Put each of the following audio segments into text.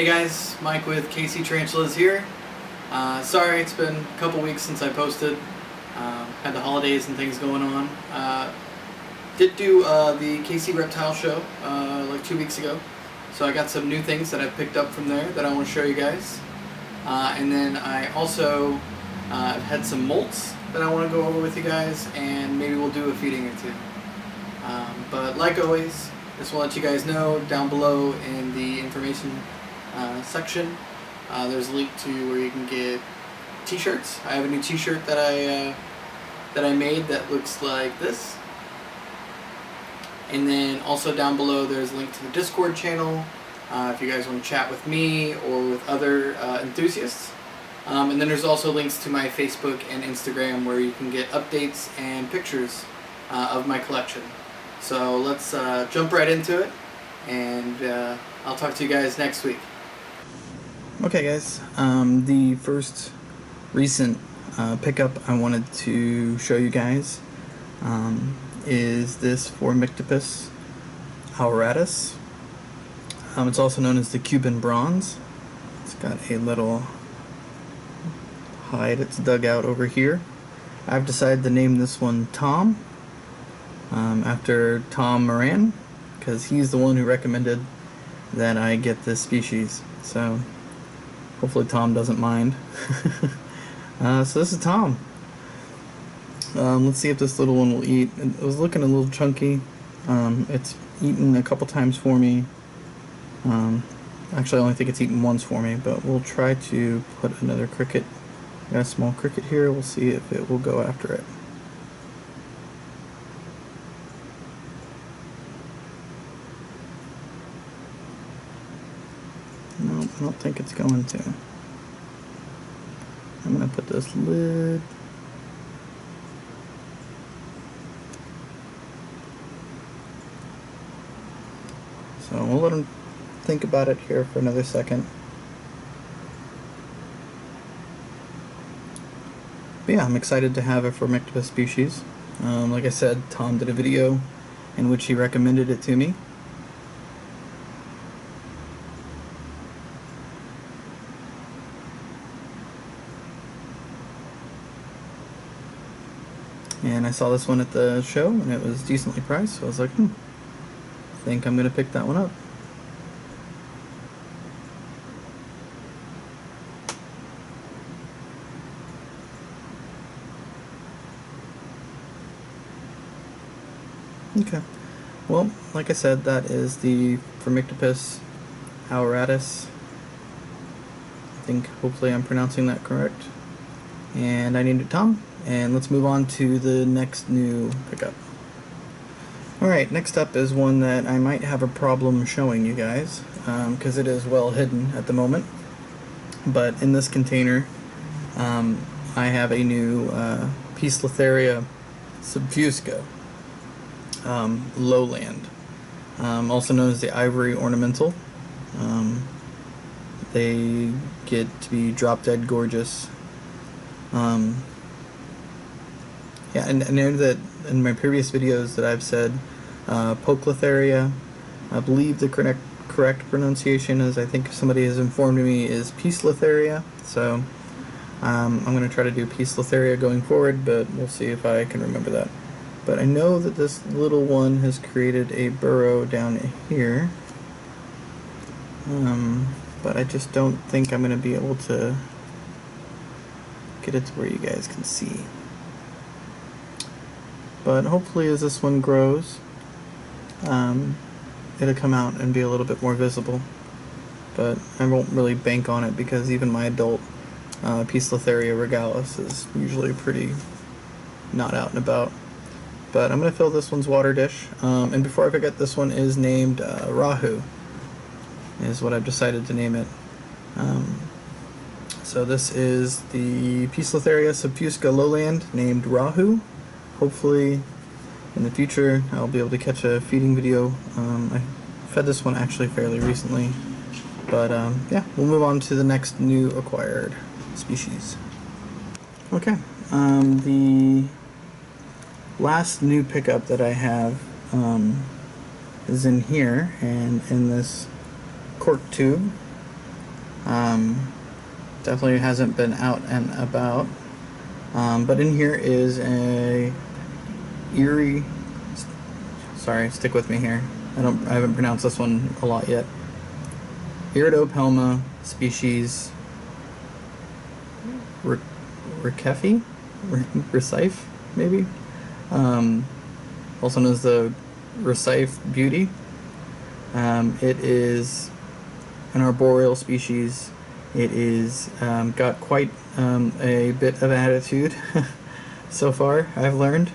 guys, Mike with KC Tarantulas here. Sorry, it's been a couple weeks since I posted. Had the holidays and things going on. Did do the KC Reptile Show like 2 weeks ago. So I got some new things that I picked up from there that I want to show you guys. And then I also had some molts that I want to go over with you guys, and maybe we'll do a feeding or two. But like always, just want to let you guys know down below in the information section, there's a link to where you can get t-shirts. I have a new t-shirt that I made that looks like this. And then also down below there's a link to the Discord channel if you guys want to chat with me or with other enthusiasts. And then there's also links to my Facebook and Instagram where you can get updates and pictures of my collection. So let's jump right into it, and I'll talk to you guys next week. Okay guys, the first recent pickup I wanted to show you guys is this Formictopus auratus. It's also known as the Cuban bronze. It's got a little hide it's dug out over here. I've decided to name this one Tom, after Tom Moran, because he's the one who recommended that I get this species. So hopefully Tom doesn't mind. So this is Tom. Let's see if this little one will eat. It was looking a little chunky. It's eaten a couple times for me. Actually I only think it's eaten once for me, but we'll try to put another cricket. Got a small cricket here. We'll see if it will go after it. No, I don't think it's going to. I'm going to put this lid. So we'll let him think about it here for another second. But yeah, I'm excited to have a Formictopus species. Like I said, Tom did a video in which he recommended it to me. And I saw this one at the show, and it was decently priced, so I was like, I think I'm going to pick that one up. Okay, well, like I said, that is the Formictopus auratus. I think hopefully I'm pronouncing that correct. And I named it Tom. And let's move on to the next new pickup. Alright, next up is one that I might have a problem showing you guys, because it is well hidden at the moment. But in this container, I have a new Poecilotheria subfusca lowland, also known as the ivory ornamental. They get to be drop dead gorgeous. Yeah, and I know that in my previous videos that I've said Poecilotheria. I believe the correct pronunciation is, I think somebody has informed me, is Poecilotheria. So I'm going to try to do Poecilotheria going forward, but we'll see if I can remember that. But I know that this little one has created a burrow down here. But I just don't think I'm going to be able to get it to where you guys can see. But hopefully as this one grows, it'll come out and be a little bit more visible. But I won't really bank on it, because even my adult Poecilotheria regalis is usually pretty not out and about. But I'm going to fill this one's water dish. And before I forget, this one is named Rahu, is what I've decided to name it. So this is the Poecilotheria subfusca lowland named Rahu. Hopefully in the future I'll be able to catch a feeding video. I fed this one actually fairly recently. But yeah, we'll move on to the next new acquired species. Okay, the last new pickup that I have is in here, and in this cork tube. Definitely hasn't been out and about. But in here is a Erie. Sorry, stick with me here. I haven't pronounced this one a lot yet. Iridopelma species Rickefi? Recife, maybe? Also known as the Recife Beauty. It is an arboreal species. It is got quite a bit of attitude so far, I've learned.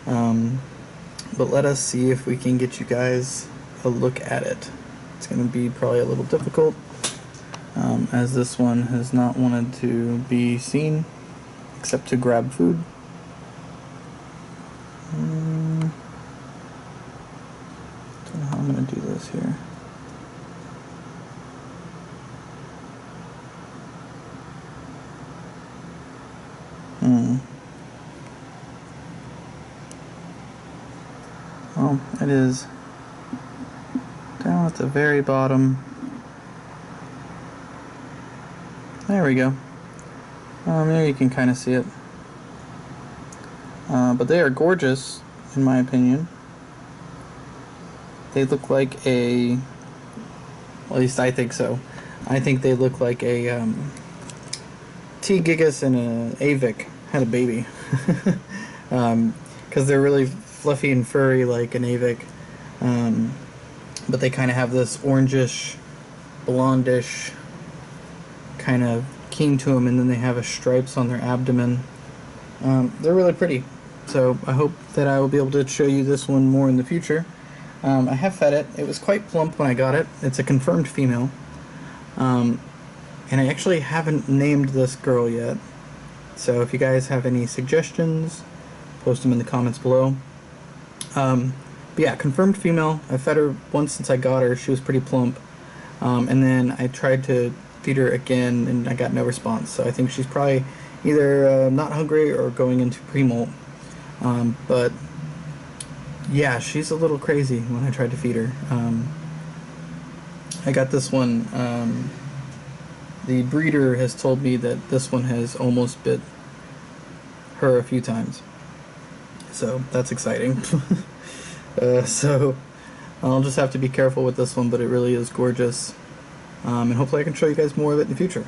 But let us see if we can get you guys a look at it. It's going to be probably a little difficult, as this one has not wanted to be seen except to grab food. Don't know how I'm going to do this here. Well, it is down at the very bottom. There we go. Maybe you can kind of see it. But they are gorgeous, in my opinion. They look like a... well, at least I think so. I think they look like a T. gigas and an Avic had a baby. Because they're really fluffy and furry like an Avic. But they kind of have this orangish, blondish kind of keen to them, and then they have stripes on their abdomen. They're really pretty. So I hope that I will be able to show you this one more in the future. I have fed it. It was quite plump when I got it. It's a confirmed female. And I actually haven't named this girl yet. So if you guys have any suggestions, post them in the comments below. But yeah, confirmed female. I fed her once since I got her. She was pretty plump. And then I tried to feed her again and I got no response. So I think she's probably either not hungry or going into pre-molt. But yeah, she's a little crazy when I tried to feed her. I got this one. The breeder has told me that this one has almost bit her a few times. So that's exciting. So I'll just have to be careful with this one, but it really is gorgeous. And hopefully I can show you guys more of it in the future.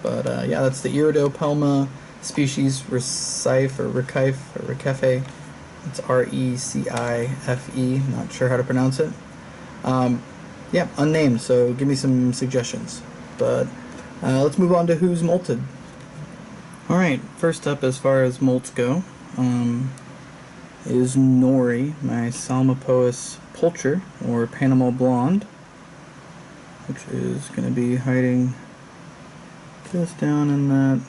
But yeah, that's the Iridopelma species Recife or Rickefe. It's R-E-C-I-F-E. Not sure how to pronounce it. Yeah, unnamed, so give me some suggestions. But let's move on to who's molted. Alright, first up as far as molts go is Nori, my Salmopoeus pulcher, or Panama Blonde, which is going to be hiding just down in that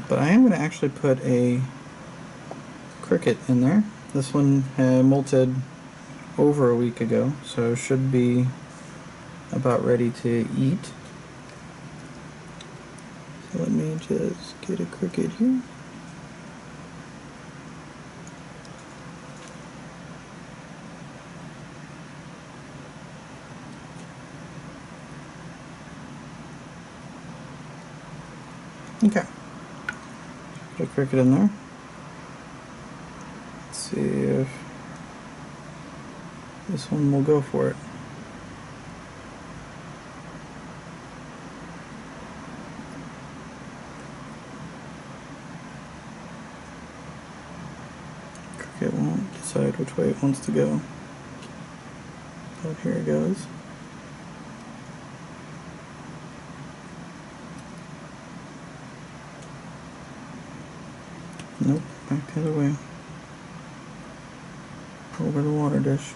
but I am going to actually put a cricket in there. This one molted over a week ago, so should be about ready to eat. So let me just get a cricket here. Okay. Put a cricket in there. Let's see if this one will go for it. Cricket won't decide which way it wants to go. But here it goes. Nope, back the other way. Over the water dish.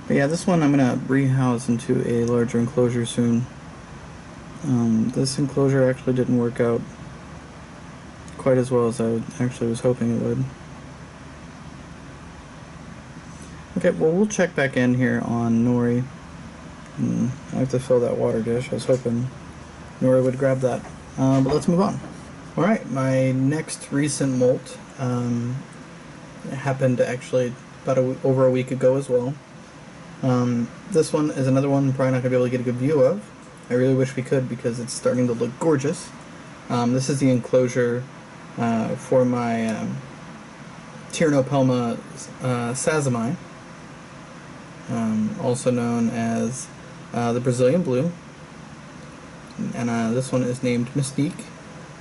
But yeah, this one I'm going to rehouse into a larger enclosure soon. This enclosure actually didn't work out quite as well as I actually was hoping it would. Okay, well we'll check back in here on Nori. I have to fill that water dish. I was hoping Nori would grab that. But let's move on. Alright, my next recent molt happened actually about over a week ago as well. This one is another one I'm probably not going to be able to get a good view of. I really wish we could because it's starting to look gorgeous. This is the enclosure for my Tyrannopelma sazami, also known as the Brazilian Blue. And this one is named Mystique.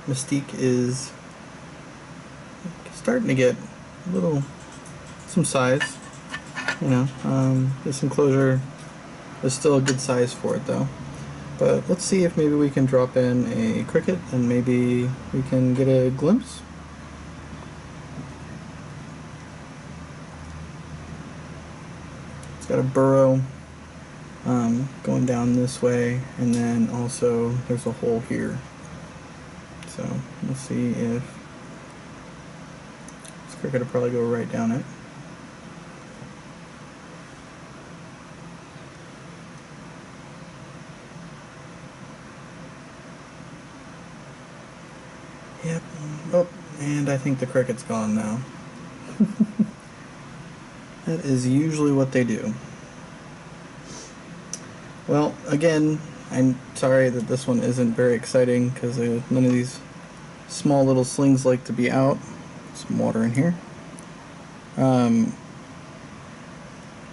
Mystique is starting to get some size. You know, this enclosure is still a good size for it though. But let's see if maybe we can drop in a cricket and maybe we can get a glimpse. It's got a burrow going down this way, and then also there's a hole here. So let's see if this cricket will probably go right down it. Yep. Oh, and I think the cricket's gone now. That is usually what they do. Well, again, I'm sorry that this one isn't very exciting because none of these small little slings like to be out. Some water in here.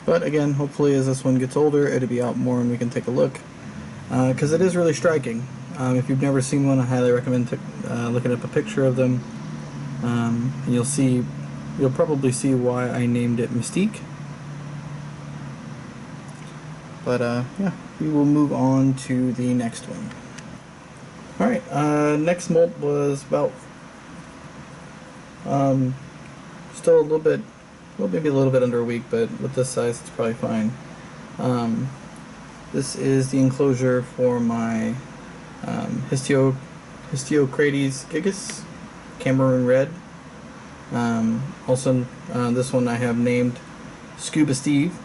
But again, hopefully as this one gets older, it'll be out more and we can take a look. Because it is really striking. If you've never seen one, I highly recommend looking up a picture of them. And you'll probably see why I named it Mystique. But yeah, we will move on to the next one. Alright, next molt was about still a little bit, well, maybe a little bit under a week, but with this size it's probably fine. This is the enclosure for my Histiocrates gigas, Cameroon Red. Also, this one I have named Scuba Steve.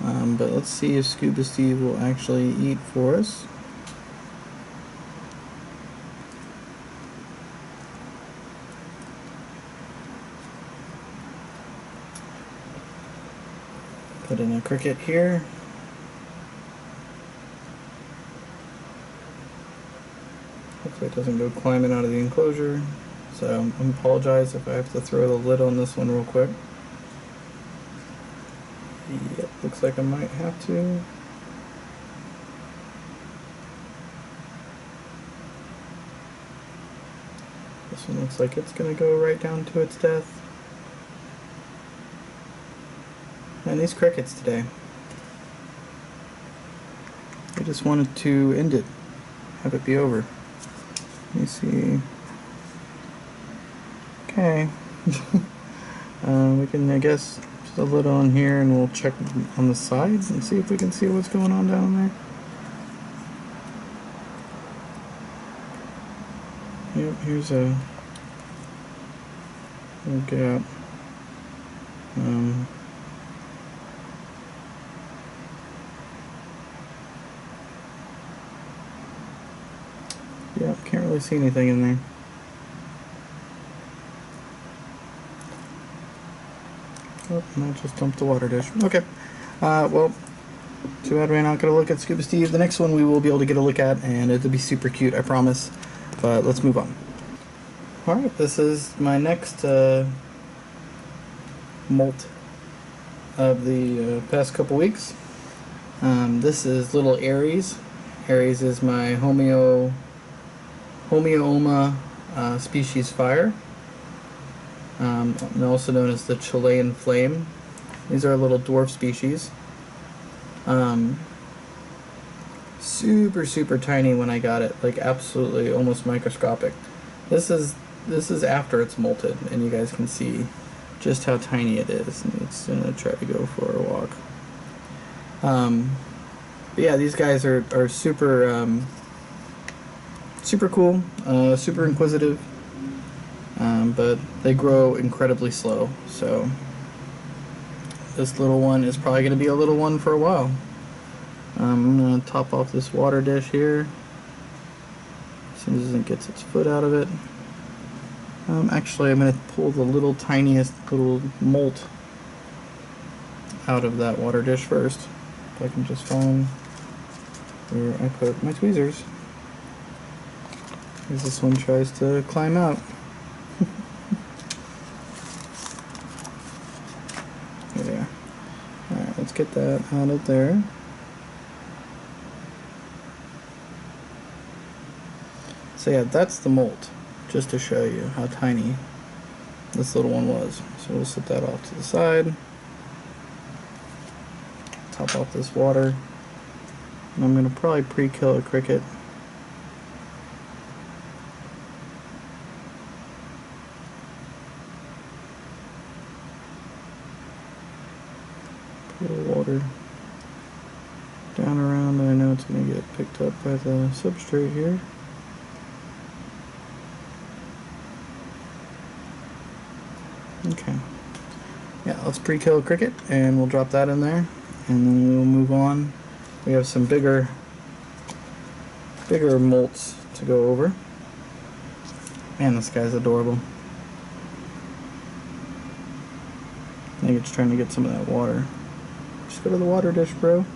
But let's see if Scuba Steve will actually eat for us. Put in a cricket here. Hopefully it doesn't go climbing out of the enclosure. So I apologize if I have to throw the lid on this one real quick. Yep, looks like I might have to. This one looks like it's going to go right down to its death. And these crickets today. I just wanted to end it, have it be over. Let me see. Okay. We can, I guess, put the lid on here and we'll check on the sides and see if we can see what's going on down there. Yep, here's a little gap. Yeah, can't really see anything in there. Oh, and I just dumped the water dish. Okay. Well, too bad we're not going to look at Scuba Steve. The next one we will be able to get a look at, and it'll be super cute, I promise. But let's move on. Alright, this is my next molt of the past couple weeks. This is little Aries. Aries is my Homeooma species fire, also known as the Chilean flame. These are a little dwarf species. Super tiny when I got it, like absolutely almost microscopic. This is after it's molted, and you guys can see just how tiny it is. And it's gonna try to go for a walk. But yeah, these guys are super super cool, super inquisitive, but they grow incredibly slow. So this little one is probably going to be a little one for a while. I'm going to top off this water dish here. soon as it gets its foot out of it. Actually, I'm going to pull the little tiniest little molt out of that water dish first. If I can just find where I put my tweezers. Because this one tries to climb out. There they are. Alright, let's get that out of there. So yeah, that's the molt, just to show you how tiny this little one was. So we'll set that off to the side. Top off this water. And I'm going to probably pre-kill a cricket. Put a little water down around, and I know it's going to get picked up by the substrate here. Okay. Yeah, let's pre-kill a cricket, and we'll drop that in there, and then we'll move on. We have some bigger molts to go over. Man, this guy's adorable. I think it's trying to get some of that water. Just go to the water dish, bro.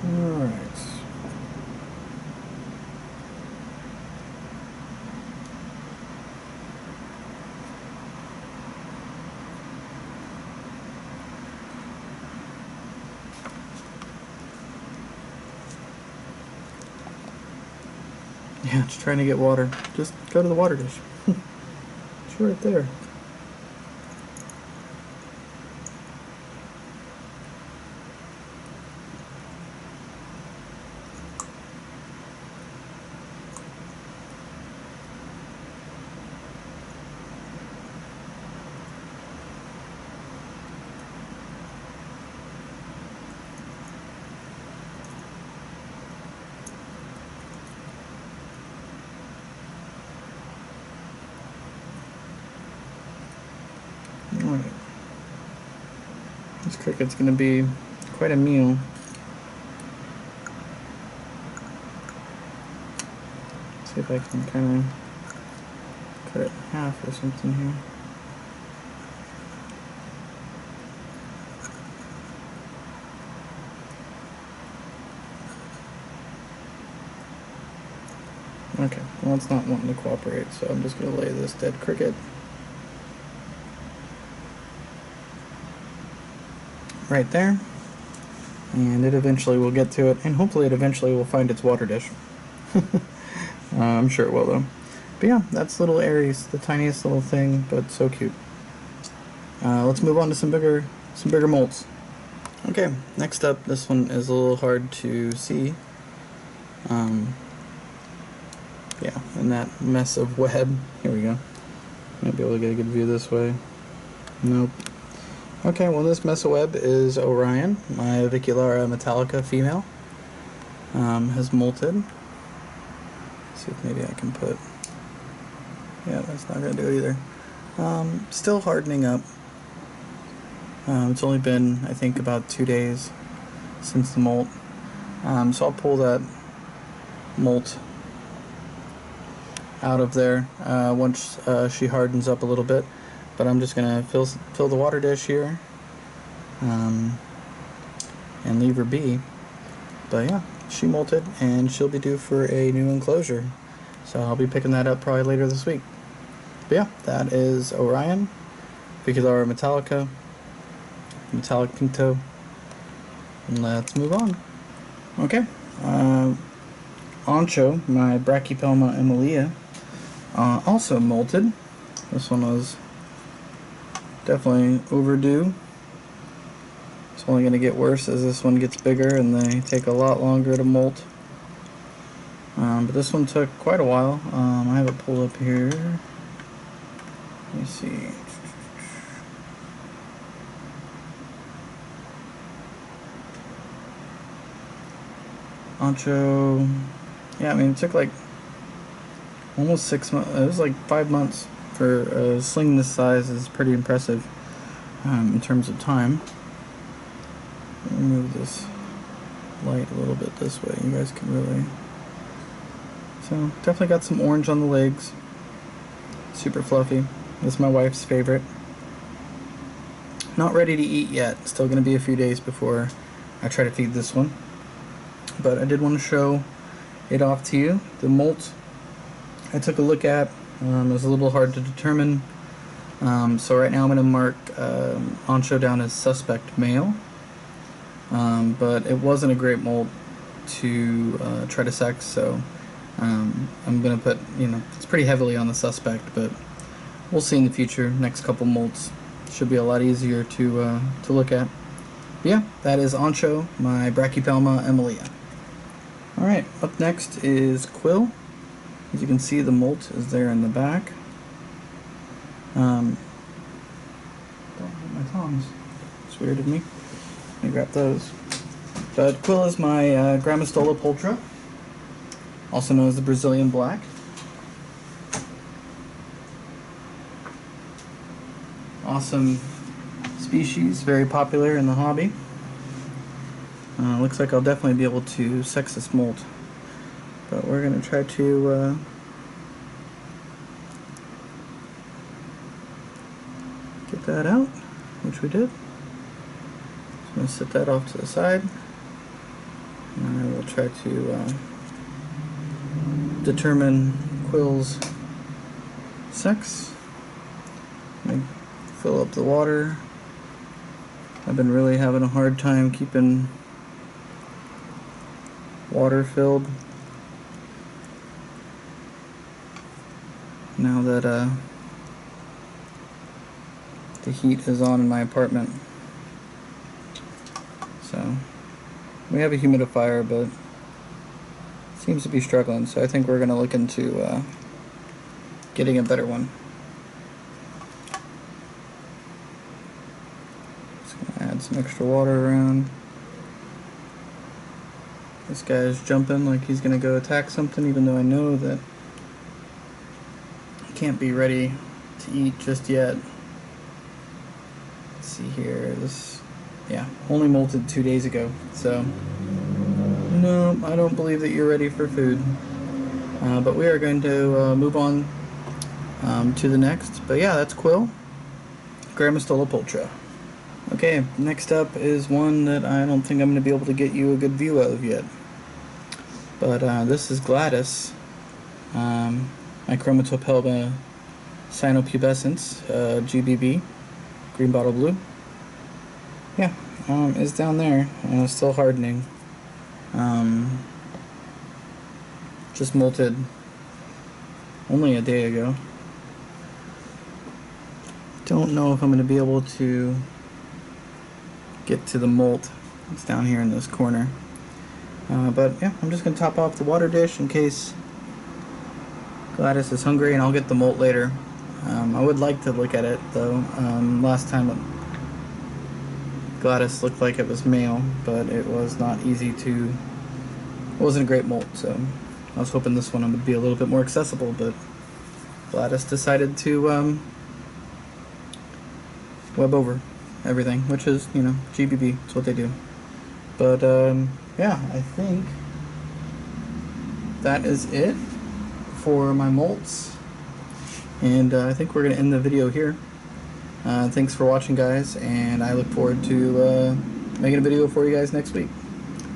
Alright. Yeah, it's trying to get water. Just go to the water dish. It's right there. Alright. This cricket's going to be quite a meal. See if I can kind of cut it in half or something here. Okay, well it's not wanting to cooperate, so I'm just going to lay this dead cricket right there, and it eventually will get to it, and hopefully it eventually will find its water dish. I'm sure it will though. But yeah, that's little Aries, the tiniest little thing, but so cute. Let's move on to some bigger molts. Okay, next up, this one is a little hard to see. Yeah, and that mess of web. Here we go. Might be able to get a good view this way. Nope. Okay, well this mess of web is Orion, my Avicularia metallica female. Has molted. Let's see if maybe I can put... Yeah, that's not going to do it either. Still hardening up. It's only been, I think, about 2 days since the molt. So I'll pull that molt out of there once she hardens up a little bit. But I'm just going to fill the water dish here and leave her be. But yeah, she molted and she'll be due for a new enclosure. So I'll be picking that up probably later this week. But yeah, that is Orion, Avicularia metallica, metallic pinto. And let's move on. Okay, Ancho, my Brachypelma emilia, also molted. This one was definitely overdue. It's only going to get worse as this one gets bigger and they take a lot longer to molt. But this one took quite a while. I have it pulled up here. Let me see. Ancho, yeah, I mean it took like almost 6 months. It was like 5 months for a sling this size. Is pretty impressive in terms of time. Remove this light a little bit this way. You guys can really... So, definitely got some orange on the legs. Super fluffy. This is my wife's favorite. Not ready to eat yet. Still going to be a few days before I try to feed this one. But I did want to show it off to you. The molt I took a look at. It was a little hard to determine. So right now I'm going to mark Ancho down as suspect male. But it wasn't a great molt to try to sex, so I'm going to put, it's pretty heavily on the suspect, but we'll see in the future. Next couple molts should be a lot easier to look at. But yeah, that is Ancho, my Brachypelma emilia. Alright, up next is Quill. As you can see, the molt is there in the back. Don't hit my tongs. It's weird of me. Let me grab those. But Quill is my Grammostola pulchra, also known as the Brazilian black. Awesome species, very popular in the hobby. Looks like I'll definitely be able to sex this molt, but we're going to try to get that out, which we did. So I'm going to set that off to the side, and I will try to determine Quill's sex. Let me fill up the water. I've been really having a hard time keeping water filled now that the heat is on in my apartment. So we have a humidifier, but it seems to be struggling, so I think we're going to look into getting a better one. Just going to add some extra water around. This guy is jumping like he's going to go attack something, even though I know that he can't be ready to eat just yet. Let's see here. This, yeah, only molted 2 days ago, so no, I don't believe that you're ready for food. But we are going to move on to the next. But yeah, that's Quill, Grammostola pulchra. Okay, next up is one that I don't think I'm going to be able to get you a good view of yet. But this is Gladys, my Chromatopelma cyanopubescens, GBB, green bottle blue. Yeah, is down there, still hardening. Just molted only a day ago. Don't know if I'm going to be able to get to the molt. It's down here in this corner. But yeah, I'm just going to top off the water dish in case Gladys is hungry, and I'll get the molt later. I would like to look at it though. Last time Gladys looked like it was male, but it was not easy to... It wasn't a great molt, so I was hoping this one would be a little bit more accessible, but Gladys decided to web over everything, which is, GBB, it's what they do. But yeah, I think that is it for my molts, and I think we're going to end the video here. Thanks for watching, guys, and I look forward to making a video for you guys next week.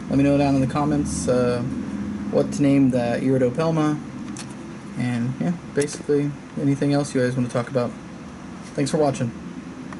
Let me know down in the comments what to name the Iridopelma, and yeah, basically anything else you guys want to talk about. Thanks for watching.